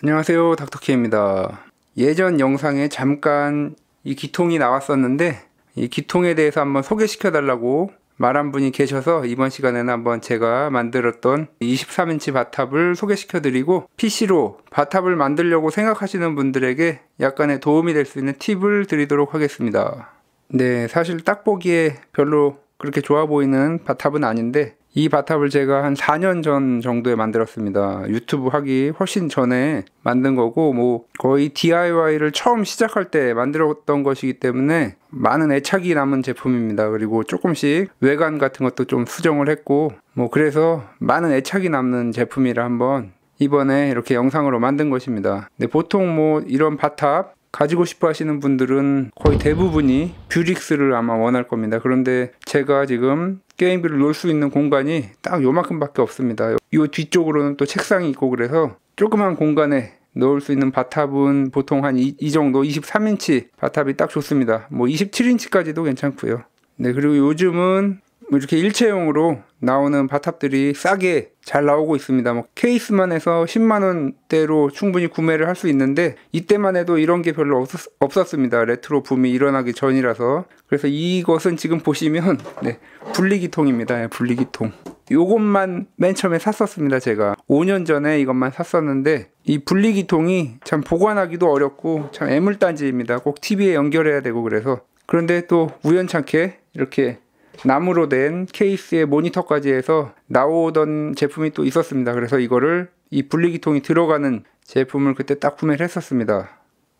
안녕하세요, 닥터케입니다. 예전 영상에 잠깐 이 기통이 나왔었는데 이 기통에 대해서 한번 소개시켜 달라고 말한 분이 계셔서 이번 시간에는 한번 제가 만들었던 23인치 바탑을 소개시켜 드리고 PC로 바탑을 만들려고 생각하시는 분들에게 약간의 도움이 될 수 있는 팁을 드리도록 하겠습니다. 네, 사실 딱 보기에 별로 그렇게 좋아 보이는 바탑은 아닌데 이 바탑을 제가 한 4년 전 정도에 만들었습니다. 유튜브 하기 훨씬 전에 만든 거고 뭐 거의 DIY를 처음 시작할 때 만들었던 것이기 때문에 많은 애착이 남은 제품입니다. 그리고 조금씩 외관 같은 것도 좀 수정을 했고 뭐 그래서 많은 애착이 남는 제품이라 한번 이번에 이렇게 영상으로 만든 것입니다. 근데 보통 뭐 이런 바탑 가지고 싶어 하시는 분들은 거의 대부분이 뷰릭스를 아마 원할 겁니다. 그런데 제가 지금 게임기를 놓을 수 있는 공간이 딱 요만큼 밖에 없습니다. 이 뒤쪽으로는 또 책상이 있고 그래서 조그만 공간에 넣을 수 있는 바탑은 보통 한 이 정도 23인치 바탑이 딱 좋습니다. 뭐 27인치까지도 괜찮고요. 네, 그리고 요즘은 이렇게 일체형으로 나오는 바탑들이 싸게 잘 나오고 있습니다. 뭐 케이스만 해서 10만원대로 충분히 구매를 할 수 있는데 이때만 해도 이런 게 별로 없었습니다. 레트로 붐이 일어나기 전이라서. 그래서 이것은 지금 보시면 네, 분리기통입니다. 분리기통. 요것만 맨 처음에 샀었습니다. 제가 5년 전에 이것만 샀었는데 이 분리기통이 참 보관하기도 어렵고 참 애물단지입니다. 꼭 TV에 연결해야 되고 그래서. 그런데 또 우연찮게 이렇게 나무로 된 케이스에 모니터까지 해서 나오던 제품이 또 있었습니다. 그래서 이거를 이 분리기통이 들어가는 제품을 그때 딱 구매를 했었습니다.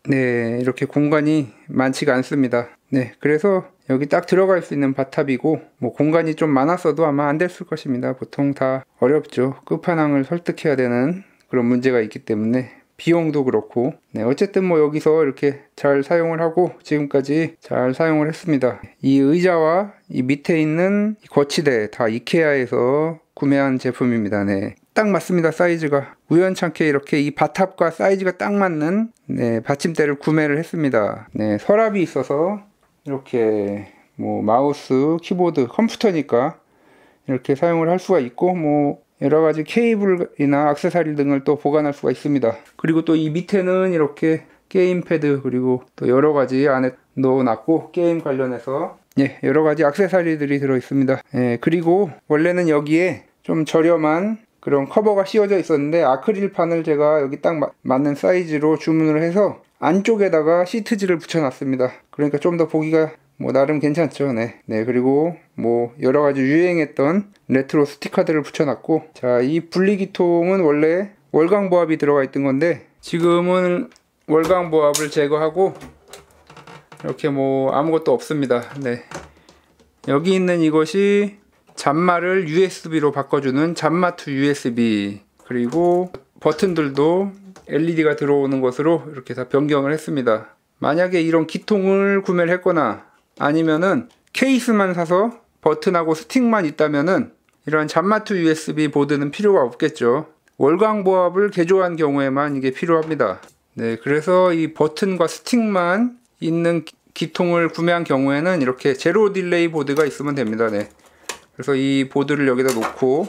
네, 이렇게 공간이 많지가 않습니다. 네, 그래서 여기 딱 들어갈 수 있는 바탑이고 뭐 공간이 좀 많았어도 아마 안 됐을 것입니다. 보통 다 어렵죠. 끝판왕을 설득해야 되는 그런 문제가 있기 때문에 비용도 그렇고. 네, 어쨌든 뭐 여기서 이렇게 잘 사용을 하고 지금까지 잘 사용을 했습니다. 이 의자와 이 밑에 있는 거치대 다 이케아에서 구매한 제품입니다. 네, 딱 맞습니다. 사이즈가 우연찮게 이렇게 이 바탑과 사이즈가 딱 맞는 네, 받침대를 구매를 했습니다. 네, 서랍이 있어서 이렇게 뭐 마우스, 키보드, 컴퓨터니까 이렇게 사용을 할 수가 있고 뭐 여러가지 케이블이나 액세서리 등을 또 보관할 수가 있습니다. 그리고 또 이 밑에는 이렇게 게임패드 그리고 또 여러가지 안에 넣어놨고 게임 관련해서 예, 여러가지 액세서리들이 들어있습니다. 예, 그리고 원래는 여기에 좀 저렴한 그런 커버가 씌워져 있었는데 아크릴판을 제가 여기 딱 맞는 사이즈로 주문을 해서 안쪽에다가 시트지를 붙여놨습니다. 그러니까 좀 더 보기가 뭐 나름 괜찮죠. 네, 그리고 뭐 여러가지 유행했던 레트로 스티커들을 붙여놨고, 자, 이 분리기통은 원래 월광보압이 들어가 있던 건데 지금은 월광보압을 제거하고 이렇게 뭐 아무것도 없습니다. 네, 여기 있는 이것이 잔마를 USB로 바꿔주는 잔마 투 USB, 그리고 버튼들도 LED가 들어오는 것으로 이렇게 다 변경을 했습니다. 만약에 이런 기통을 구매를 했거나 아니면은 케이스만 사서 버튼하고 스틱만 있다면은 이런 잔마 투 USB 보드는 필요가 없겠죠. 월광보압을 개조한 경우에만 이게 필요합니다. 네, 그래서 이 버튼과 스틱만 있는 기통을 구매한 경우에는 이렇게 제로 딜레이 보드가 있으면 됩니다. 네, 그래서 이 보드를 여기다 놓고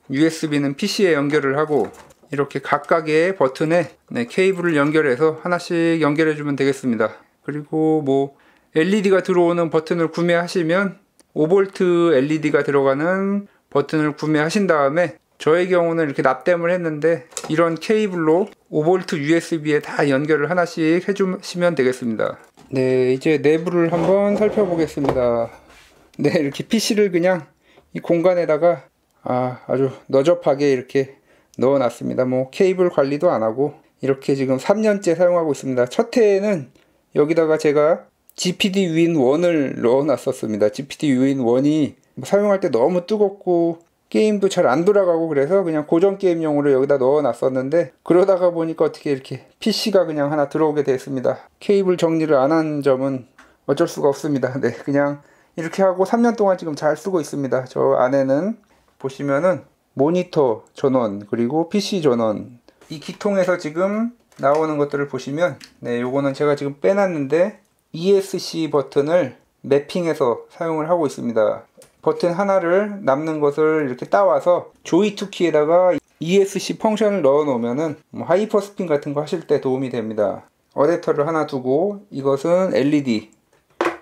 USB는 PC에 연결을 하고 이렇게 각각의 버튼에 네, 케이블을 연결해서 하나씩 연결해 주면 되겠습니다. 그리고 뭐 LED가 들어오는 버튼을 구매하시면 5V LED가 들어가는 버튼을 구매하신 다음에 저의 경우는 이렇게 납땜을 했는데 이런 케이블로 5V USB에 다 연결을 하나씩 해주시면 되겠습니다. 네, 이제 내부를 한번 살펴보겠습니다. 네, 이렇게 PC를 그냥 이 공간에다가 아주 너접하게 이렇게 넣어놨습니다. 뭐 케이블 관리도 안하고 이렇게 지금 3년째 사용하고 있습니다. 첫 해에는 여기다가 제가 GPD Win 1을 넣어놨었습니다. GPD Win 1이 사용할 때 너무 뜨겁고 게임도 잘 안 돌아가고 그래서 그냥 고전 게임용으로 여기다 넣어놨었는데 그러다가 보니까 어떻게 이렇게 PC가 그냥 하나 들어오게 됐습니다. 케이블 정리를 안 한 점은 어쩔 수가 없습니다. 네, 그냥 이렇게 하고 3년 동안 지금 잘 쓰고 있습니다. 저 안에는 보시면은 모니터 전원 그리고 PC 전원, 이 기통에서 지금 나오는 것들을 보시면 네, 요거는 제가 지금 빼놨는데 ESC 버튼을 매핑해서 사용을 하고 있습니다. 버튼 하나를 남는 것을 이렇게 따와서 조이2키에다가 ESC 펑션을 넣어 놓으면은 뭐 하이퍼 스핀 같은 거 하실 때 도움이 됩니다. 어댑터를 하나 두고, 이것은 LED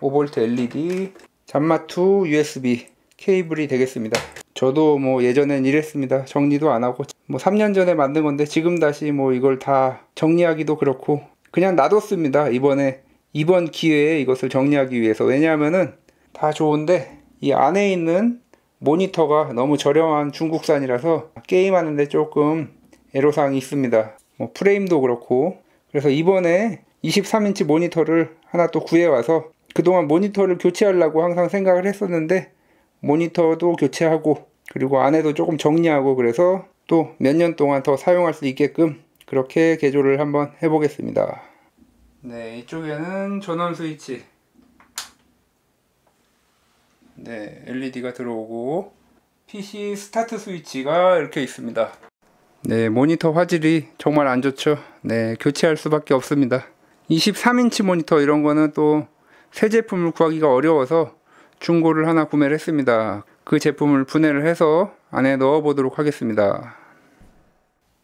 5V LED 잠마2 USB 케이블이 되겠습니다. 저도 뭐 예전엔 이랬습니다. 정리도 안 하고, 뭐 3년 전에 만든 건데 지금 다시 뭐 이걸 다 정리하기도 그렇고 그냥 놔뒀습니다. 이번 기회에 이것을 정리하기 위해서. 왜냐하면은 다 좋은데 이 안에 있는 모니터가 너무 저렴한 중국산이라서 게임하는데 조금 애로사항이 있습니다. 뭐 프레임도 그렇고. 그래서 이번에 23인치 모니터를 하나 또 구해와서, 그동안 모니터를 교체하려고 항상 생각을 했었는데 모니터도 교체하고, 그리고 안에도 조금 정리하고, 그래서 또 몇 년 동안 더 사용할 수 있게끔 그렇게 개조를 한번 해보겠습니다. 네, 이쪽에는 전원 스위치, 네, LED가 들어오고 PC 스타트 스위치가 이렇게 있습니다. 네, 모니터 화질이 정말 안 좋죠. 네, 교체할 수밖에 없습니다. 23인치 모니터 이런 거는 또 새 제품을 구하기가 어려워서 중고를 하나 구매를 했습니다. 그 제품을 분해를 해서 안에 넣어 보도록 하겠습니다.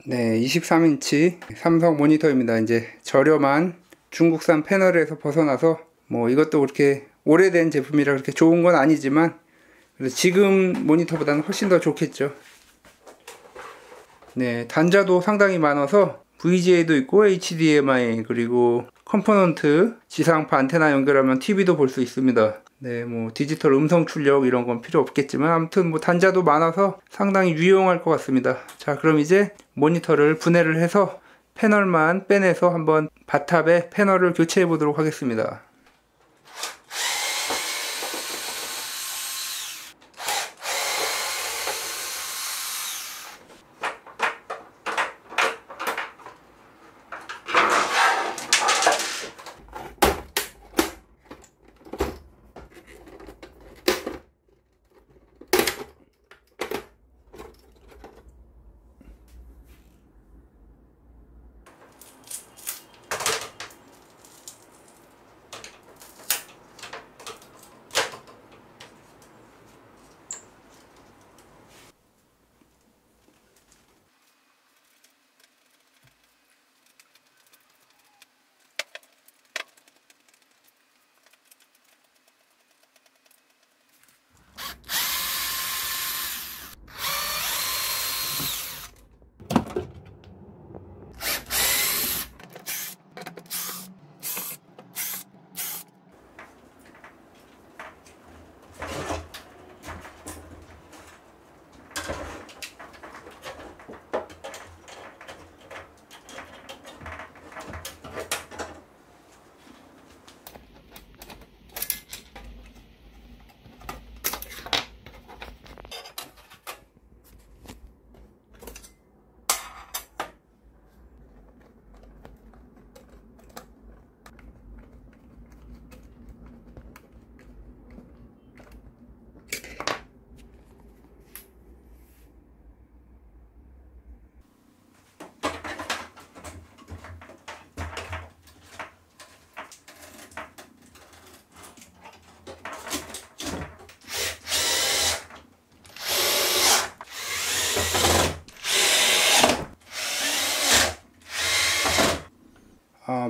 네, 23인치 삼성 모니터입니다. 이제 저렴한 중국산 패널에서 벗어나서, 뭐 이것도 그렇게 오래된 제품이라 그렇게 좋은 건 아니지만 그래서 지금 모니터보다는 훨씬 더 좋겠죠. 네, 단자도 상당히 많아서 VGA도 있고 HDMI, 그리고 컴포넌트 지상파 안테나 연결하면 TV도 볼 수 있습니다. 네, 뭐 디지털 음성 출력 이런 건 필요 없겠지만 아무튼 뭐 단자도 많아서 상당히 유용할 것 같습니다. 자, 그럼 이제 모니터를 분해를 해서 패널만 빼내서 한번 바탑에 패널을 교체해 보도록 하겠습니다.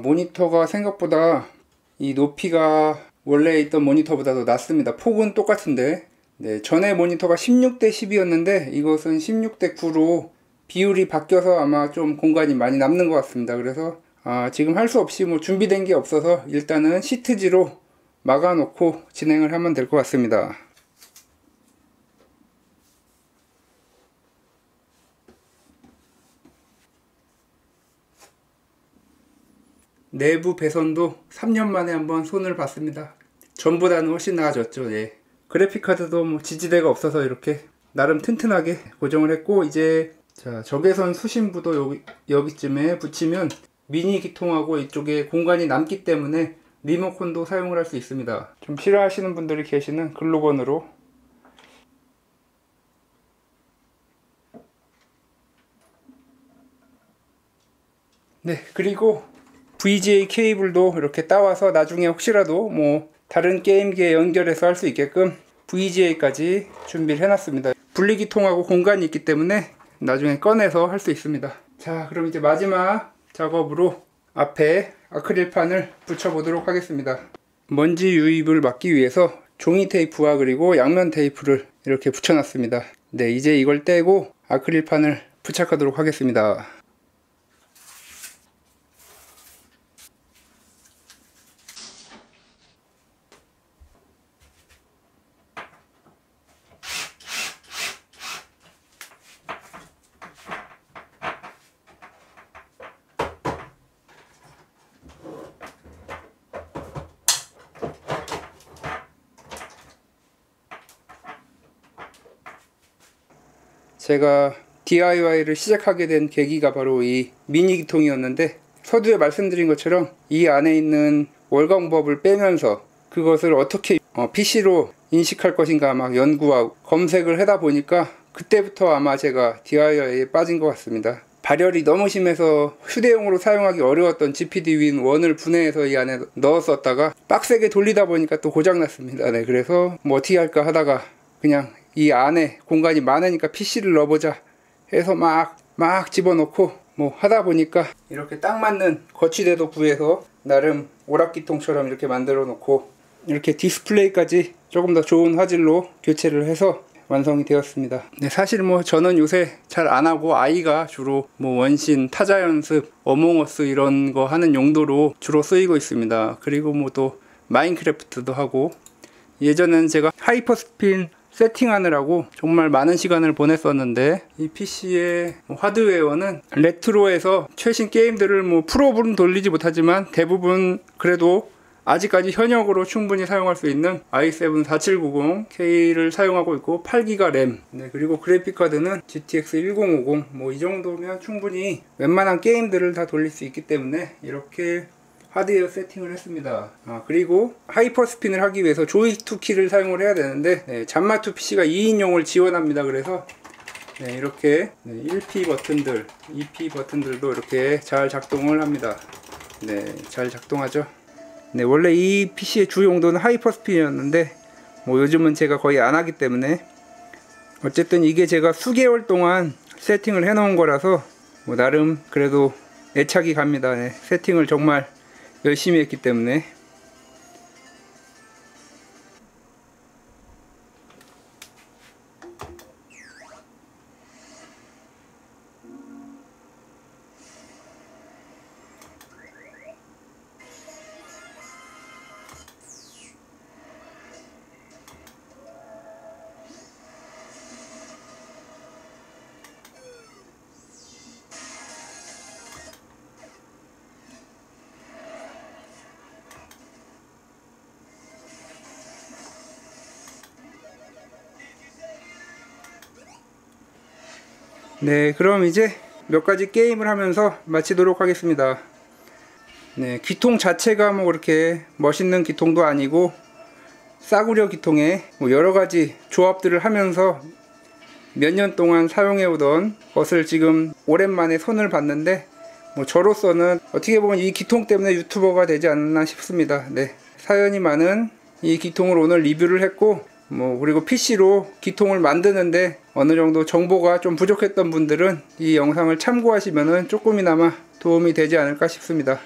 모니터가 생각보다 이 높이가 원래 있던 모니터보다도 낮습니다. 폭은 똑같은데, 네, 전에 모니터가 16대 10이었는데 이것은 16대 9로 비율이 바뀌어서 아마 좀 공간이 많이 남는 것 같습니다. 그래서 지금 할 수 없이 뭐 준비된 게 없어서 일단은 시트지로 막아 놓고 진행을 하면 될 것 같습니다. 내부 배선도 3년 만에 한번 손을 봤습니다. 전보다는 훨씬 나아졌죠. 예. 그래픽카드도 뭐 지지대가 없어서 이렇게 나름 튼튼하게 고정을 했고, 이제 자, 적외선 수신부도 여기쯤에 붙이면 미니 기통하고 이쪽에 공간이 남기 때문에 리모컨도 사용을 할 수 있습니다. 좀 싫어하시는 분들이 계시는 글루건으로. 네, 그리고 VGA 케이블도 이렇게 따와서 나중에 혹시라도 뭐 다른 게임기에 연결해서 할 수 있게끔 VGA까지 준비를 해놨습니다. 분리기통하고 공간이 있기 때문에 나중에 꺼내서 할 수 있습니다. 자, 그럼 이제 마지막 작업으로 앞에 아크릴판을 붙여보도록 하겠습니다. 먼지 유입을 막기 위해서 종이 테이프와 그리고 양면 테이프를 이렇게 붙여놨습니다. 네, 이제 이걸 떼고 아크릴판을 부착하도록 하겠습니다. 제가 DIY를 시작하게 된 계기가 바로 이 미니 기통이었는데, 서두에 말씀드린 것처럼 이 안에 있는 월광법을 빼면서 그것을 어떻게 PC로 인식할 것인가 막 연구하고 검색을 하다 보니까 그때부터 아마 제가 DIY에 빠진 것 같습니다. 발열이 너무 심해서 휴대용으로 사용하기 어려웠던 GPD 윈1을 분해해서 이 안에 넣었었다가 빡세게 돌리다 보니까 또 고장났습니다. 네, 그래서 뭐 어떻게 할까 하다가 그냥 이 안에 공간이 많으니까 PC를 넣어보자 해서 막 집어넣고 뭐 하다 보니까 이렇게 딱 맞는 거치대도 구해서 나름 오락기통처럼 이렇게 만들어 놓고 이렇게 디스플레이까지 조금 더 좋은 화질로 교체를 해서 완성이 되었습니다. 네, 사실 뭐 저는 요새 잘 안하고 아이가 주로 뭐 원신, 타자 연습, 어몽어스 이런 거 하는 용도로 주로 쓰이고 있습니다. 그리고 뭐 또 마인크래프트도 하고, 예전엔 제가 하이퍼스핀 세팅하느라고 정말 많은 시간을 보냈었는데, 이 PC의 하드웨어는 레트로에서 최신 게임들을 뭐 프로는 돌리지 못하지만 대부분 그래도 아직까지 현역으로 충분히 사용할 수 있는 i7 4790K를 사용하고 있고 8기가 램, 네, 그리고 그래픽카드는 GTX 1050, 뭐 이 정도면 충분히 웬만한 게임들을 다 돌릴 수 있기 때문에 이렇게 하드웨어 세팅을 했습니다. 그리고 하이퍼스핀을 하기 위해서 조이2 키를 사용을 해야 되는데, 네, 잠마2 PC가 2인용을 지원합니다. 그래서 네, 이렇게 1P 버튼들, 2P 버튼들도 이렇게 잘 작동을 합니다. 네, 잘 작동하죠. 네, 원래 이 PC의 주 용도는 하이퍼스핀이었는데 뭐 요즘은 제가 거의 안 하기 때문에, 어쨌든 이게 제가 수개월 동안 세팅을 해 놓은 거라서 뭐 나름 그래도 애착이 갑니다. 네, 세팅을 정말 열심히 했기 때문에. 네, 그럼 이제 몇 가지 게임을 하면서 마치도록 하겠습니다. 네, 기통 자체가 뭐 그렇게 멋있는 기통도 아니고 싸구려 기통에 뭐 여러 가지 조합들을 하면서 몇 년 동안 사용해 오던 것을 지금 오랜만에 손을 봤는데, 뭐 저로서는 어떻게 보면 이 기통 때문에 유튜버가 되지 않나 싶습니다. 네, 사연이 많은 이 기통을 오늘 리뷰를 했고, 뭐 그리고 PC로 기통을 만드는데 어느 정도 정보가 좀 부족했던 분들은 이 영상을 참고하시면은 조금이나마 도움이 되지 않을까 싶습니다.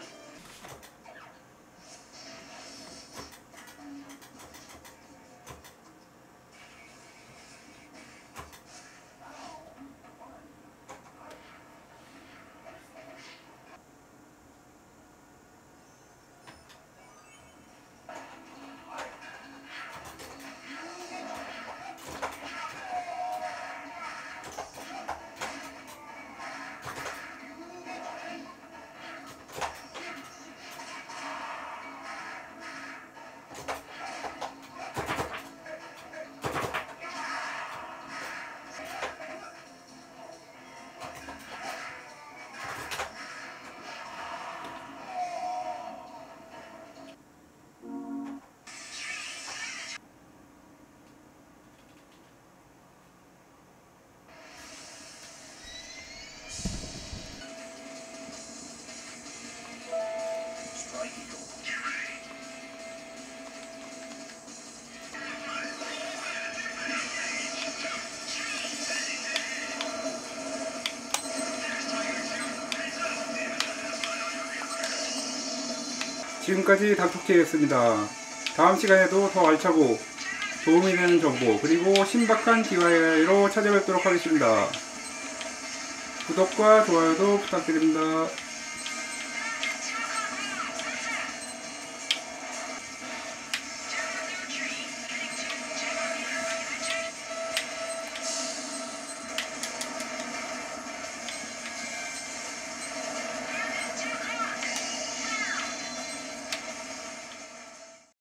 지금까지 닥터케이였습니다. 다음 시간에도 더 알차고 도움이 되는 정보 그리고 신박한 DIY로 찾아뵙도록 하겠습니다. 구독과 좋아요도 부탁드립니다.